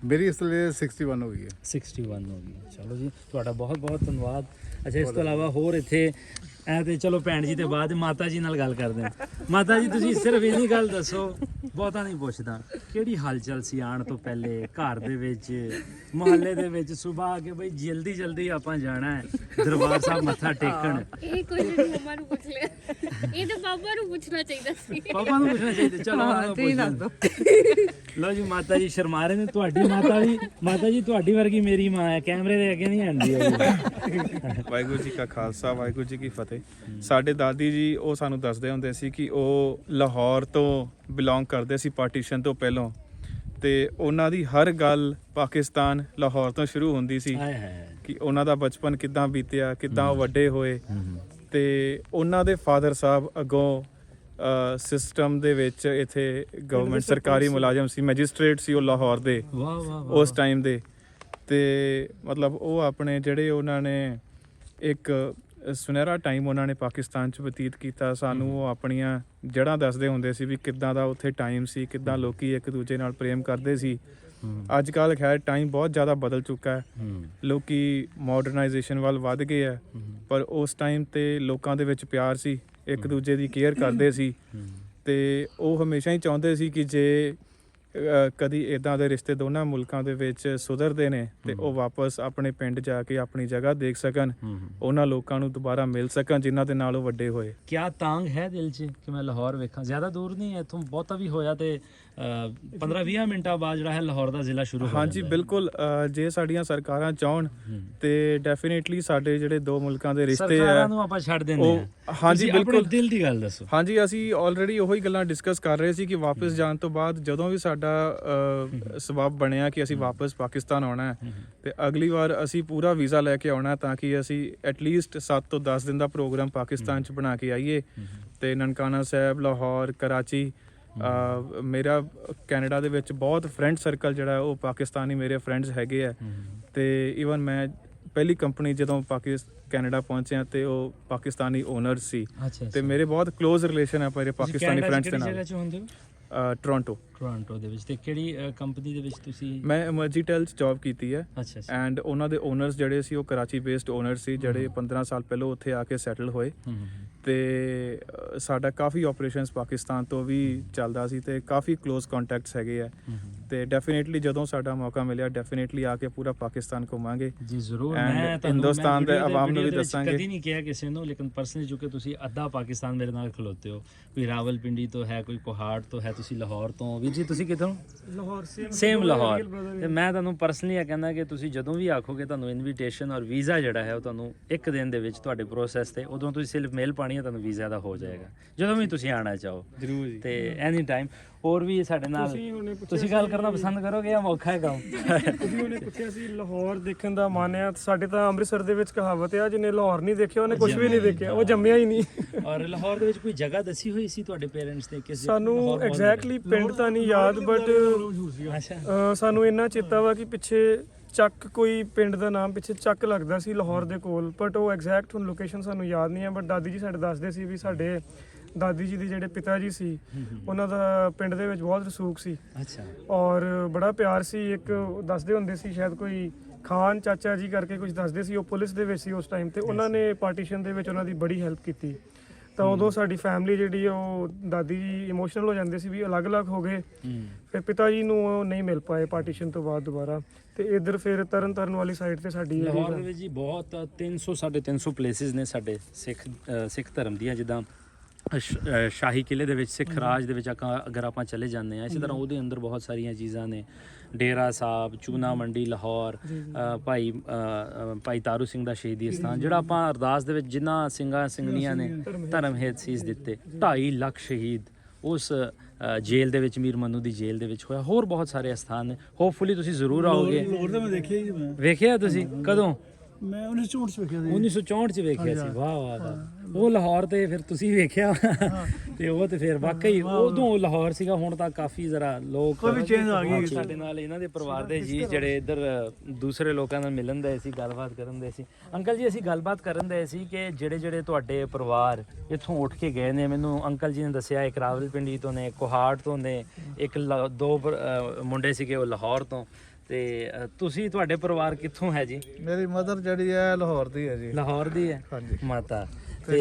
ਮੇਰੀ ਇਸ ਵੇਲੇ 61 ਹੋ ਗਈ ਹੈ। 61 ਹੋ ਗਈ। ਚਲੋ ਜੀ, ਤੁਹਾਡਾ ਬਹੁਤ ਬਹੁਤ ਧੰਨਵਾਦ। ਅੱਛਾ, ਇਸ ਤੋਂ ਇਲਾਵਾ ਹੋਰ ਇੱਥੇ ਤੇ ਚਲੋ ਭੈਣ ਜੀ ਤੇ ਬਾਅਦ ਮਾਤਾ ਜੀ ਨਾਲ ਗੱਲ ਕਰਦੇ ਹਾਂ। ਮਾਤਾ ਜੀ, ਤੁਸੀਂ ਸਿਰਫ ਇੰਨੀ ਗੱਲ ਦੱਸੋ, ਬਹੁਤਾ ਨਹੀਂ ਪੁੱਛਦਾ, ਕਿਹੜੀ ਹਲਚਲ ਸੀ ਆਉਣ ਤੋਂ ਪਹਿਲੇ ਘਰ ਦੇ ਵਿੱਚ, ਮੁਹੱਲੇ ਦੇ ਵਿੱਚ, ਸਵੇਰ ਆ ਕੇ ਬਈ ਜਲਦੀ ਜਲਦੀ ਆਪਾਂ ਜਾਣਾ ਹੈ ਦਰਬਾਰ ਸਾਹਿਬ ਮੱਥਾ ਟੇਕਣ? ਇਹ ਕੋਈ ਨਹੀਂ, ਮੰਮਾ ਨੂੰ ਪੁੱਛ ਲਿਆ। ਇਹ ਤਾਂ ਪਾਪਾ ਨੂੰ ਪੁੱਛਣਾ ਚਾਹੀਦਾ ਸੀ। ਪਾਪਾ ਨੂੰ ਪੁੱਛਣਾ ਚਾਹੀਦਾ। ਚਲੋ ਤੁਸੀਂ ਦੱਸ ਦਿਓ। ਲਓ ਜੀ, ਮਾਤਾ ਜੀ ਸ਼ਰਮਾ ਰਹੇ ਨੇ। ਤੁਹਾਡੀ ਮਾਤਾ ਜੀ ਤੁਹਾਡੀ ਵਰਗੀ ਮੇਰੀ ਮਾਂ ਹੈ, ਕੈਮਰੇ ਦੇ ਅੱਗੇ ਨਹੀਂ ਆਉਂਦੀ ਹੈ। ਵਾਹਿਗੁਰੂ ਜੀ ਕਾ ਖਾਲਸਾ, ਵਾਹਿਗੁਰੂ ਜੀ ਕੀ ਫਤਿਹ। ਸਾਡੇ ਦਾਦੀ ਜੀ ਉਹ ਸਾਨੂੰ ਦੱਸਦੇ ਹੁੰਦੇ ਸੀ ਕਿ ਉਹ ਲਾਹੌਰ ਤੋਂ ਬਿਲੋਂਗ ਕਰਦੇ ਸੀ ਪਾਰਟੀਸ਼ਨ ਤੋਂ ਪਹਿਲਾਂ, ਤੇ ਉਹਨਾਂ ਦੀ ਹਰ ਗੱਲ ਪਾਕਿਸਤਾਨ ਲਾਹੌਰ ਤੋਂ ਸ਼ੁਰੂ ਹੁੰਦੀ ਸੀ ਕਿ ਉਹਨਾਂ ਦਾ ਬਚਪਨ ਕਿੱਦਾਂ ਬੀਤਿਆ, ਕਿੱਦਾਂ ਉਹ ਵੱਡੇ ਹੋਏ। ਤੇ ਉਹਨਾਂ ਦੇ ਫਾਦਰ ਸਾਹਿਬ ਅੱਗੋਂ ਸਿਸਟਮ ਦੇ ਵਿੱਚ ਇੱਥੇ ਗਵਰਨਮੈਂਟ ਸਰਕਾਰੀ ਮੁਲਾਜ਼ਮ ਸੀ, ਮੈਜਿਸਟ੍ਰੇਟ ਸੀ ਉਹ ਲਾਹੌਰ ਦੇ ਵਾਹ ਵਾਹ। ਉਸ ਟਾਈਮ ਦੇ। ਤੇ ਮਤਲਬ ਉਹ ਆਪਣੇ ਜਿਹੜੇ ਉਹਨਾਂ ਨੇ ਇੱਕ ਸੁਨਹਿਰਾ ਟਾਈਮ ਉਹਨਾਂ ਨੇ ਪਾਕਿਸਤਾਨ 'ਚ ਬਤੀਤ ਕੀਤਾ। ਸਾਨੂੰ ਉਹ ਆਪਣੀਆਂ ਜੜ੍ਹਾਂ ਦੱਸਦੇ ਹੁੰਦੇ ਸੀ ਵੀ ਕਿੱਦਾਂ ਦਾ ਉੱਥੇ ਟਾਈਮ ਸੀ, ਕਿੱਦਾਂ ਲੋਕੀ ਇੱਕ ਦੂਜੇ ਨਾਲ ਪ੍ਰੇਮ ਕਰਦੇ ਸੀ। ਅੱਜ ਕੱਲ੍ਹ ਖੈਰ ਟਾਈਮ ਬਹੁਤ ਜ਼ਿਆਦਾ ਬਦਲ ਚੁੱਕਾ ਹੈ, ਲੋਕੀ ਮਾਡਰਨਾਈਜੇਸ਼ਨ ਵੱਲ ਵੱਧ ਗਏ ਹੈ, ਪਰ ਉਸ ਟਾਈਮ ਤੇ ਲੋਕਾਂ ਦੇ ਵਿੱਚ ਪਿਆਰ ਸੀ, ਇੱਕ ਦੂਜੇ ਦੀ ਕੇਅਰ ਕਰਦੇ ਸੀ ਤੇ ਉਹ ਹਮੇਸ਼ਾ ਹੀ ਚਾਹੁੰਦੇ ਸੀ ਕਿ ਜੇ ਕਦੀ ਇਦਾਂ ਦੇ ਰਿਸ਼ਤੇ ਦੋਨਾਂ ਮੁਲਕਾਂ ਦੇ ਵਿੱਚ ਸੁਧਰਦੇ ਨੇ ਤੇ ਉਹ ਵਾਪਸ ਆਪਣੇ ਪਿੰਡ ਜਾ ਕੇ ਆਪਣੀ ਜਗ੍ਹਾ ਦੇਖ ਸਕਣ, ਉਹਨਾਂ ਲੋਕਾਂ ਨੂੰ ਦੁਬਾਰਾ ਮਿਲ ਸਕਣ ਜਿਨ੍ਹਾਂ ਦੇ ਨਾਲ ਉਹ ਵੱਡੇ ਹੋਏ। ਕਿਆ ਤਾਂਗ ਹੈ ਦਿਲ 'ਚ ਕਿ ਮੈਂ ਲਾਹੌਰ ਵੇਖਾਂ? ਜ਼ਿਆਦਾ ਦੂਰ ਨਹੀਂ ਹੈ ਇੱਥੋਂ, ਬਹੁਤਾ ਵੀ ਹੋਇਆ ਤੇ 15-20 ਮਿੰਟਾਂ ਬਾਅਦ ਜਿਹੜਾ ਹੈ ਲਾਹੌਰ ਦਾ ਜ਼ਿਲ੍ਹਾ ਸ਼ੁਰੂ ਹੋ ਹਾਂਜੀ ਜਾਂਦਾ ਹੈ। ਬਿਲਕੁਲ, ਜੇ ਸਾਡੀਆਂ ਸਰਕਾਰਾਂ ਚਾਹਣ ਤੇ ਡੈਫੀਨੇਟਲੀ ਸਾਡੇ ਜਿਹੜੇ ਦੋ ਮੁਲਕਾਂ ਦੇ ਰਿਸ਼ਤੇ ਸਰਕਾਰਾਂ ਆ ਨੂੰ ਆਪਾਂ ਛੱਡ ਦਿੰਦੇ ਉਹ ਹਾਂ। ਹਾਂਜੀ ਤੁਸੀਂ ਆਪਣੇ ਬਿਲਕੁਲ ਦਿਲ ਦੀ ਗੱਲ ਦੱਸੋ। ਹਾਂਜੀ, ਅਸੀਂ ਆਲਰੇਡੀ ਉਹੀ ਗੱਲਾਂ ਡਿਸਕਸ ਕਰ ਰਹੇ ਸੀ ਕਿ ਵਾਪਸ ਜਾਣ ਤੋਂ ਬਾਅਦ ਜਦੋਂ ਵੀ ਸਾਡਾ ਸਬਬ ਬਣਿਆ ਕਿ ਅਸੀਂ ਵਾਪਸ ਪਾਕਿਸਤਾਨ ਆਉਣਾ ਹੈ ਤੇ ਅਗਲੀ ਵਾਰ ਅਸੀਂ ਪੂਰਾ ਵੀਜ਼ਾ ਲੈ ਕੇ ਆਉਣਾ ਤਾਂ ਕਿ ਅਸੀਂ ਐਟਲੀਸਟ 7 ਤੋਂ 10 ਦਿਨ ਦਾ ਪ੍ਰੋਗਰਾਮ ਪਾਕਿਸਤਾਨ 'ਚ ਬਣਾ ਕੇ ਆਈਏ ਤੇ ਨਨਕਾਣਾ ਸਾਹਿਬ, ਲਾਹੌਰ, ਕਰਾਚੀ। ਮੇਰਾ ਕੈਨੇਡਾ ਦੇ ਵਿੱਚ ਬਹੁਤ ਫਰੈਂਡ ਸਰਕਲ ਜਿਹੜਾ ਉਹ ਪਾਕਿਸਤਾਨੀ ਮੇਰੇ ਫਰੈਂਡਸ ਹੈਗੇ ਆ ਤੇ ਈਵਨ ਮੈਂ ਪਹਿਲੀ ਕੰਪਨੀ ਜਦੋਂ ਕੈਨੇਡਾ ਪਹੁੰਚਿਆ ਤੇ ਉਹ ਪਾਕਿਸਤਾਨੀ ਓਨਰ ਸੀ ਤੇ ਮੇਰੇ ਬਹੁਤ ਕਲੋਜ਼ ਰਿਲੇਸ਼ਨ ਹੈ ਮੇਰੇ ਪਾਕਿਸਤਾਨੀ ਫਰੈਂਡਸ ਦੇ ਨਾਲ। ਜਗ੍ਹਾ 'ਚ ਹੁੰਦੇ ਹੋ? ਟੋਰਾਂਟੋ ਦੇ ਵਿੱਚ। ਤੇ ਕਿਹੜੀ ਕੰਪਨੀ ਦੇ ਵਿੱਚ ਤੁਸੀਂ? ਮੈਂ ਐਮਰਜੀਟੈਲ 'ਚ ਜੌਬ ਕੀਤੀ ਹੈ ਅੱਛਾ ਐਂਡ ਉਹਨਾਂ ਦੇ ਓਨਰਸ ਜਿਹੜੇ ਸੀ ਉਹ ਕਰਾਚੀ ਬੇਸਡ ਓਨਰ ਸੀ ਜਿਹੜੇ 15 ਸਾਲ ਪਹਿਲਾਂ ਉੱਥੇ ਆ ਕੇ ਸੈਟਲ ਹੋਏ ਤੇ ਸਾਡਾ ਕਾਫੀ ਆਪਰੇਸ਼ਨਸ ਪਾਕਿਸਤਾਨ ਤੋਂ ਵੀ ਚੱਲਦਾ ਸੀ ਤੇ ਕਾਫੀ ਕਲੋਜ਼ ਕੰਟੈਕਟਸ ਹੈਗੇ ਆ ਤੇ ਡੈਫੀਨੇਟਲੀ ਜਦੋਂ ਸਾਡਾ ਮੌਕਾ ਮਿਲਿਆ ਡੈਫੀਨੇਟਲੀ ਆ ਕੇ ਪੂਰਾ ਪਾਕਿਸਤਾਨ ਘੁੰਮਾਂਗੇ ਜੀ ਜ਼ਰੂਰ। And ਮੈਂ ਤੁਹਾਨੂੰ ਹਿੰਦੁਸਤਾਨ ਦੇ ਆਵਾਮ ਨੂੰ ਵੀ ਦੱਸਾਂਗੇ। ਕਦੀ ਨਹੀਂ ਕਿਹਾ ਕਿਸੇ ਨੂੰ, ਲੇਕਿਨ ਪਰਸਨਲੀ ਚੁੱਕੇ ਤੁਸੀਂ ਅੱਧਾ ਪਾਕਿਸਤਾਨ ਮੇਰੇ ਨਾਲ ਖਲੋਤੇ ਹੋ। ਕੋਈ ਰਾਵਲਪਿੰਡੀ ਤੋਂ ਹੈ, ਕੋਈ ਕੋਹਾੜ ਤੋਂ ਹੈ, ਤੁਸੀਂ ਲਾਹੌਰ ਤੋਂ। ਵੀਰ ਜੀ ਤੁਸੀਂ ਕਿੱਥੋਂ? ਲਾਹੌਰ ਸੇਮ ਲਾਹੌਰ। ਤੇ ਮੈਂ ਤੁਹਾਨੂੰ ਪਰਸਨਲੀ ਇਹ ਕਹਿੰਦਾ ਕਿ ਤੁਸੀਂ ਜਦੋਂ ਵੀ ਆਖੋਗੇ ਤੁਹਾਨੂੰ ਇਨਵੀਟੇਸ਼ਨ ਔਰ ਵੀਜ਼ਾ ਜਿਹੜਾ ਹੈ ਉਹ ਤੁਹਾਨੂੰ ਇੱਕ ਦਿਨ ਦੇ ਵਿੱਚ ਤੁਹਾਡੇ ਪ੍ਰੋਸੈਸ ਤੇ, ਉਦੋਂ ਤੁਸੀਂ ਸਿਰਫ ਮੇਲ ਪਾਣੀ ਹੈ, ਤੁਹਾਨੂੰ ਵੀਜ਼ਾ ਦਾ ਹੋ ਜਾਏਗਾ ਜਦੋਂ ਵੀ ਤੁਸੀਂ ਆਉਣਾ ਚਾਹੋ ਜ਼ਰੂਰ ਜੀ। ਤੇ ਐਨੀ ਟਾਈਮ। ਹੋਰ ਵੀ ਸਾਡੇ ਨਾਲ ਤੁਸੀਂ ਗੱਲ ਕਰਨਾ ਪਸੰਦ ਕਰੋਗੇ ਜਾਂ ਔਖਾ ਹੈ ਕੰਮ? ਤੁਸੀਂ ਉਹਨੇ ਪੁੱਛਿਆ ਸੀ ਲਾਹੌਰ ਦੇਖਣ ਦਾ ਮਨ ਆ। ਸਾਡੇ ਤਾਂ ਅੰਮ੍ਰਿਤਸਰ ਦੇ ਵਿੱਚ ਕਹਾਵਤ ਆ, ਜਿਹਨੇ ਲਾਹੌਰ ਨਹੀਂ ਦੇਖਿਆ ਉਹਨੇ ਕੁਝ ਵੀ ਨਹੀਂ ਦੇਖਿਆ, ਉਹ ਜੰਮਿਆ ਹੀ ਨਹੀਂ। ਔਰ ਲਾਹੌਰ ਦੇ ਵਿੱਚ ਕੋਈ ਜਗ੍ਹਾ ਦੱਸੀ ਹੋਈ ਸੀ ਤੁਹਾਡੇ ਪੇਰੈਂਟਸ ਨੇ ਕਿ ਸਾਨੂੰ ਐਗਜ਼ੈਕਟਲੀ ਪਿੰਡ ਤਾਂ ਨਹੀਂ ਯਾਦ, ਬਟ ਅੱਛਾ ਸਾਨੂੰ ਇੰਨਾ ਚੇਤਾ ਵਾ ਕਿ ਪਿੱਛੇ ਚੱਕ, ਕੋਈ ਪਿੰਡ ਦਾ ਨਾਮ ਪਿੱਛੇ ਚੱਕ ਲੱਗਦਾ ਸੀ ਲਾਹੌਰ ਦੇ ਕੋਲ, ਬਟ ਉਹ ਐਗਜ਼ੈਕਟ ਹੁਣ ਲੋਕੇਸ਼ਨ ਸਾਨੂੰ ਯਾਦ ਨਹੀਂ ਹੈ। ਬਟ ਦਾਦੀ ਜੀ ਸਾਡੇ ਦੱਸਦੇ ਸੀ ਵੀ ਸਾਡੇ ਦਾਦੀ ਜੀ ਦੇ ਜਿਹੜੇ ਪਿਤਾ ਜੀ ਸੀ ਉਹਨਾਂ ਦਾ ਪਿੰਡ ਦੇ ਵਿੱਚ ਬਹੁਤ ਰਸੂਖ ਸੀ ਅੱਛਾ ਔਰ ਬੜਾ ਪਿਆਰ ਸੀ। ਇੱਕ ਦੱਸਦੇ ਹੁੰਦੇ ਸੀ ਸ਼ਾਇਦ ਕੋਈ ਖਾਨ ਚਾਚਾ ਜੀ ਕਰਕੇ ਕੁਝ ਦੱਸਦੇ ਸੀ, ਉਹ ਪੁਲਿਸ ਦੇ ਵਿੱਚ ਸੀ ਉਸ ਟਾਈਮ ਤੇ। ਉਹਨਾਂ ਨੇ ਪਾਰਟੀਸ਼ਨ ਦੇ ਵਿੱਚ ਉਹਨਾਂ ਦੀ ਬੜੀ ਹੈਲਪ ਕੀਤੀ ਤਾਂ ਉਦੋਂ ਸਾਡੀ ਫੈਮਿਲੀ ਜਿਹੜੀ ਉਹ ਦਾਦੀ ਜੀ ਇਮੋਸ਼ਨਲ ਹੋ ਜਾਂਦੇ ਸੀ ਵੀ ਅਲੱਗ-ਅਲੱਗ ਹੋ ਗਏ। ਫਿਰ ਪਿਤਾ ਜੀ ਨੂੰ ਉਹ ਨਹੀਂ ਮਿਲ ਪਾਏ ਪਾਰਟੀਸ਼ਨ ਤੋਂ ਬਾਅਦ ਦੁਬਾਰਾ। ਤੇ ਇਧਰ ਫਿਰ ਤਰਨ ਵਾਲੀ ਸਾਈਡ ਤੇ ਸਾਡੀ ਲਾਹੌਰ ਦੇ ਵਿੱਚ ਜੀ ਬਹੁਤ 300-350 ਪਲੇਸਿਸ ਨੇ ਸਾਡੇ ਸਿੱਖ ਧਰਮ ਦੀਆਂ, ਜਿੱਦਾਂ ਸ਼ਾਹੀ ਕਿਲੇ ਦੇ ਵਿੱਚ, ਸਿੱਖ ਰਾਜ ਦੇ ਵਿੱਚ ਅਗਰ ਆਪਾਂ ਚਲੇ ਜਾਂਦੇ ਹਾਂ, ਇਸੇ ਤਰ੍ਹਾਂ ਉਹਦੇ ਅੰਦਰ ਬਹੁਤ ਸਾਰੀਆਂ ਚੀਜ਼ਾਂ ਨੇ। ਡੇਰਾ ਸਾਹਿਬ, ਚੂਨਾ ਮੰਡੀ ਲਾਹੌਰ, ਭਾਈ ਤਾਰੂ ਸਿੰਘ ਦਾ ਸ਼ਹੀਦੀ ਸਥਾਨ, ਜਿਹੜਾ ਆਪਾਂ ਅਰਦਾਸ ਦੇ ਵਿੱਚ ਜਿਨ੍ਹਾਂ ਸਿੰਘਾਂ ਸਿੰਘਣੀਆਂ ਨੇ ਧਰਮ ਹੇਤ ਸੀਸ ਦਿੱਤੇ, 2.5 ਲੱਖ ਸ਼ਹੀਦ ਉਸ ਜੇਲ੍ਹ ਦੇ ਵਿੱਚ, ਮੀਰ ਮਨੂ ਦੀ ਜੇਲ੍ਹ ਦੇ ਵਿੱਚ ਹੋਇਆ। ਹੋਰ ਬਹੁਤ ਸਾਰੇ ਸਥਾਨ ਨੇ, ਹੋਪਫੁਲੀ ਤੁਸੀਂ ਜ਼ਰੂਰ ਆਓਗੇ। ਲਾਹੌਰ ਤਾਂ ਮੈਂ ਦੇਖਿਆ ਹੀ ਮੈਂ ਵੇਖਿਆ ਤੁਸੀਂ ਕਦੋਂ? ਮੈਂ 1964 ਚ ਵੇਖਿਆ ਸੀ। 1964 ਚ ਵੇਖਿਆ ਸੀ। ਵਾਹ ਵਾਹ ਵਾਹ। ਉਹ ਲਾਹੌਰ ਤੇ ਫਿਰ ਤੁਸੀਂ ਵੇਖਿਆ ਤੇ ਉਹ ਤੇ ਫਿਰ ਵਾਕਈ ਉਦੋਂ ਲਾਹੌਰ ਸੀਗਾ। ਹੁਣ ਤਾਂ ਕਾਫੀ ਜ਼ਰਾ ਲੋਕ ਕਾਫੀ ਚੇਂਜ ਆ ਗਈ। ਸਾਡੇ ਨਾਲ ਇਹਨਾਂ ਦੇ ਪਰਿਵਾਰ ਦੇ ਜੀ ਜਿਹੜੇ ਇੱਧਰ ਦੂਸਰੇ ਲੋਕਾਂ ਨਾਲ ਮਿਲਣ ਦੇ ਸੀ, ਗੱਲਬਾਤ ਕਰਨ ਦੇ ਸੀ। ਅੰਕਲ ਜੀ ਅਸੀਂ ਗੱਲਬਾਤ ਕਰਨ ਦੇ ਸੀ ਕਿ ਜਿਹੜੇ ਤੁਹਾਡੇ ਪਰਿਵਾਰ ਇੱਥੋਂ ਉੱਠ ਕੇ ਗਏ ਨੇ, ਮੈਨੂੰ ਅੰਕਲ ਜੀ ਨੇ ਦੱਸਿਆ ਇੱਕ ਰਾਵਲਪਿੰਡੀ ਤੋਂ ਨੇ, ਕੋਹਾੜ ਤੋਂ ਨੇ, ਇੱਕ 2 ਮੁੰਡੇ ਸੀਗੇ ਉਹ ਲਾਹੌਰ ਤੋਂ। ਤੇ ਤੁਸੀਂ, ਤੁਹਾਡੇ ਪਰਿਵਾਰ ਕਿੱਥੋਂ ਹੈ ਜੀ? ਮੇਰੀ ਮਦਰ ਜਿਹੜੀ ਹੈ ਲਾਹੌਰ ਦੀ ਹੈ ਜੀ। ਲਾਹੌਰ ਦੀ ਹੈ ਹਾਂਜੀ। ਮਾਤਾ। ਤੇ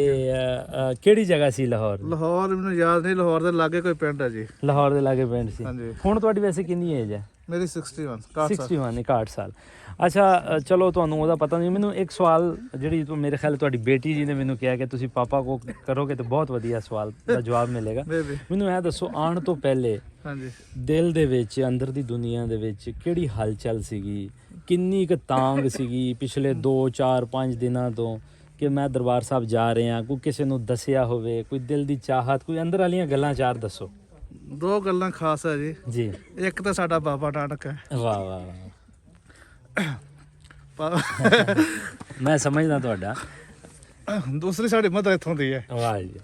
ਕਿਹੜੀ ਜਗ੍ਹਾ ਸੀ ਲਾਹੌਰ? ਲਾਹੌਰ ਮੈਨੂੰ ਯਾਦ ਨਹੀਂ, ਲਾਹੌਰ ਦੇ ਲਾਗੇ ਕੋਈ ਪਿੰਡ ਹੈ ਜੀ। ਲਾਹੌਰ ਦੇ ਲਾਗੇ ਪਿੰਡ ਸੀ। ਹਾਂਜੀ। ਹੁਣ ਤੁਹਾਡੀ ਵੈਸੇ ਕਿੰਨੀ ਏਜ ਹੈ? ਮੇਰੀ 61 61 ਸਾਲ। ਅੱਛਾ ਚਲੋ ਤੁਹਾਨੂੰ ਉਹਦਾ ਪਤਾ ਨਹੀਂ। ਮੈਨੂੰ ਇੱਕ ਸਵਾਲ, ਜਿਹੜੀ ਮੇਰੇ ਖਿਆਲ ਤੁਹਾਡੀ ਬੇਟੀ ਜੀ ਨੇ ਮੈਨੂੰ ਕਿਹਾ ਕਿ ਤੁਸੀਂ ਪਾਪਾ ਕੋ ਕਰੋਗੇ ਤਾਂ ਬਹੁਤ ਵਧੀਆ ਸਵਾਲ ਦਾ ਜਵਾਬ ਮਿਲੇਗਾ। ਮੈਨੂੰ ਇਹ ਦੱਸੋ, ਆਉਣ ਤੋਂ ਪਹਿਲੇ ਹਾਂਜੀ ਦਿਲ ਦੇ ਵਿੱਚ, ਅੰਦਰ ਦੀ ਦੁਨੀਆ ਦੇ ਵਿੱਚ ਕਿਹੜੀ ਹਲਚਲ ਸੀਗੀ? ਕਿੰਨੀ ਕੁ ਤਾਂਗ ਸੀਗੀ ਪਿਛਲੇ 2 4 5 ਦਿਨਾਂ ਤੋਂ ਕਿ ਮੈਂ ਦਰਬਾਰ ਸਾਹਿਬ ਜਾ ਰਿਹਾ? ਕੋਈ ਕਿਸੇ ਨੂੰ ਦੱਸਿਆ ਹੋਵੇ, ਕੋਈ ਦਿਲ ਦੀ ਚਾਹਤ, ਕੋਈ ਅੰਦਰ ਵਾਲੀਆਂ ਗੱਲਾਂ 4 ਦੱਸੋ। 2 ਗੱਲਾਂ ਖਾਸ ਹੈ ਜੀ। ਜੀ। ਇੱਕ ਤਾਂ ਸਾਡਾ ਬਾਬਾ ਨਾਨਕ ਹੈ। ਵਾਹ ਵਾਹ ਮੈਂ ਸਮਝਦਾ ਤੁਹਾਡਾ। ਦੂਸਰੀ ਸਾਡੀ ਮਦਰ ਇੱਥੋਂ ਦੀ ਹੈ। ਵਾਹ ਜੀ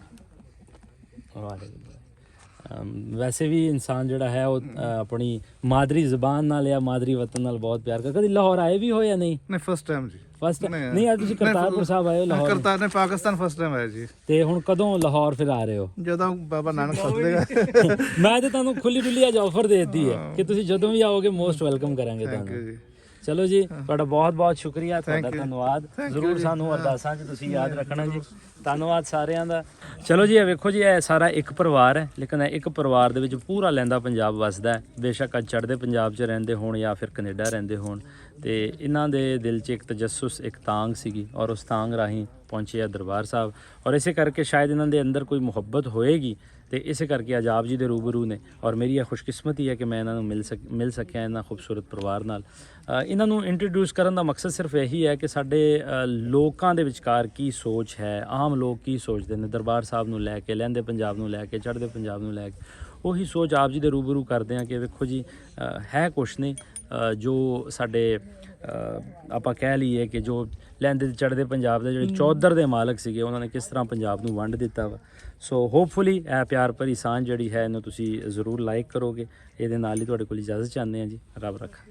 ਵਾਹ ਜੀ। ਵੈਸੇ ਵੀ ਇਨਸਾਨ ਜਿਹੜਾ ਹੈ ਉਹ ਆਪਣੀ ਮਾਦਰੀ ਜ਼ੁਬਾਨ ਨਾਲ ਜਾਂ ਮਾਦਰੀ ਵਤਨ ਨਾਲ ਬਹੁਤ ਪਿਆਰ ਕਰਦਾ। ਕਦੀ ਲਾਹੌਰ ਆਏ ਵੀ ਹੋ ਜਾਂ ਨਹੀਂ? ਨਹੀਂ ਫਸਟ ਟਾਈਮ ਜੀ। ਫਸਟ ਨਹੀਂ, ਅੱਜ ਤੁਸੀਂ ਕਰਤਾਰਪੁਰ ਸਾਹਿਬ ਆਏ ਹੋ ਲਾਹੌਰ? ਕਰਤਾਰ ਨੇ ਪਾਕਿਸਤਾਨ ਫਸਟ ਟਾਈਮ ਆਇਆ ਜੀ। ਤੇ ਹੁਣ ਕਦੋਂ ਲਾਹੌਰ ਫਿਰ ਆ ਰਹੇ ਹੋ? ਜਦੋਂ ਬਾਬਾ ਨਾਨਕ ਸੱਦ ਦੇਗਾ। ਮੈਂ ਤੇ ਤੁਹਾਨੂੰ ਖੁੱਲੀ ਡੁੱਲੀ ਅੱਜ ਆਫਰ ਦੇ ਦਿੱਤੀ ਹੈ ਕਿ ਤੁਸੀਂ ਜਦੋਂ ਵੀ ਆਓਗੇ ਮੋਸਟ ਵੈਲਕਮ ਕਰਾਂਗੇ ਤੁਹਾਨੂੰ। ਜੀ। ਚਲੋ ਜੀ, ਤੁਹਾਡਾ ਬਹੁਤ ਬਹੁਤ ਸ਼ੁਕਰੀਆ, ਤੁਹਾਡਾ ਧੰਨਵਾਦ। ਜ਼ਰੂਰ ਸਾਨੂੰ ਅਰਦਾਸਾਂ 'ਚ ਤੁਸੀਂ ਯਾਦ ਰੱਖਣਾ ਜੀ। ਧੰਨਵਾਦ ਸਾਰਿਆਂ ਦਾ। ਚਲੋ ਜੀ, ਇਹ ਵੇਖੋ ਜੀ, ਇਹ ਸਾਰਾ ਇੱਕ ਪਰਿਵਾਰ ਹੈ, ਲੇਕਿਨ ਇਹ ਇੱਕ ਪਰਿਵਾਰ ਦੇ ਵਿੱਚ ਪੂਰਾ ਲਹਿੰਦਾ ਪੰਜਾਬ ਵੱਸਦਾ ਹੈ। ਬੇਸ਼ੱਕ ਅੱਜ ਚੜ੍ਹਦੇ ਪੰਜਾਬ 'ਚ ਰਹਿੰਦੇ ਹੋਣ ਜਾਂ ਫਿਰ ਕੈਨੇਡਾ ਰਹਿੰਦੇ ਹੋਣ, ਤੇ ਇਹਨਾਂ ਦੇ ਦਿਲ 'ਚ ਇੱਕ ਤਜੱਸੁਸ, ਇੱਕ ਤਾਂਘ ਸੀਗੀ, ਔਰ ਉਸ ਤਾਂਘ ਰਾਹੀਂ ਪਹੁੰਚੇ ਆ ਦਰਬਾਰ ਸਾਹਿਬ। ਔਰ ਇਸੇ ਕਰਕੇ ਸ਼ਾਇਦ ਇਹਨਾਂ ਦੇ ਅੰਦਰ ਕੋਈ ਮੁਹੱਬਤ ਹੋਏਗੀ, ਤੇ ਇਸੇ ਕਰਕੇ ਅੱਜ ਆਪ ਜੀ ਦੇ ਰੂਬਰੂ ਨੇ। ਔਰ ਮੇਰੀ ਇਹ ਖੁਸ਼ਕਿਸਮਤੀ ਹੈ ਕਿ ਮੈਂ ਇਹਨਾਂ ਨੂੰ ਮਿਲ ਸਕਿਆ ਇਹਨਾਂ ਖੂਬਸੂਰਤ ਪਰਿਵਾਰ ਨਾਲ। ਇਹਨਾਂ ਨੂੰ ਇੰਟਰੋਡਿਊਸ ਕਰਨ ਦਾ ਮਕਸਦ ਸਿਰਫ ਇਹੀ ਹੈ ਕਿ ਸਾਡੇ ਲੋਕਾਂ ਦੇ ਵਿਚਕਾਰ ਕੀ ਸੋਚ ਹੈ, ਆਮ ਲੋਕ ਕੀ ਸੋਚਦੇ ਨੇ ਦਰਬਾਰ ਸਾਹਿਬ ਨੂੰ ਲੈ ਕੇ, ਲਹਿੰਦੇ ਪੰਜਾਬ ਨੂੰ ਲੈ ਕੇ, ਚੜ੍ਹਦੇ ਪੰਜਾਬ ਨੂੰ ਲੈ ਕੇ। ਉਹੀ ਸੋਚ ਆਪ ਜੀ ਦੇ ਰੂਬਰੂ ਕਰਦੇ ਹਾਂ ਕਿ ਵੇਖੋ ਜੀ, ਹੈ ਕੁਛ ਨਹੀਂ ਜੋ ਸਾਡੇ ਆਪਾਂ ਕਹਿ ਲਈਏ ਕਿ ਜੋ ਲਹਿੰਦੇ ਚੜ੍ਹਦੇ ਪੰਜਾਬ ਦੇ ਜਿਹੜੇ ਚੌਧਰ ਦੇ ਮਾਲਕ ਸੀਗੇ, ਉਹਨਾਂ ਨੇ ਕਿਸ ਤਰ੍ਹਾਂ ਪੰਜਾਬ ਨੂੰ ਵੰਡ ਦਿੱਤਾ ਵਾ। ਸੋ ਹੋਪਫੁਲੀ ਇਹ ਪਿਆਰ ਭਰੀ ਸਾਂਝ ਜਿਹੜੀ ਹੈ ਇਹਨੂੰ ਤੁਸੀਂ ਜ਼ਰੂਰ ਲਾਈਕ ਕਰੋਗੇ। ਇਹਦੇ ਨਾਲ ਹੀ ਤੁਹਾਡੇ ਕੋਲ ਇਜਾਜ਼ਤ ਚਾਹੁੰਦੇ ਹਾਂ ਜੀ। ਰੱਬ ਰੱਖਾ।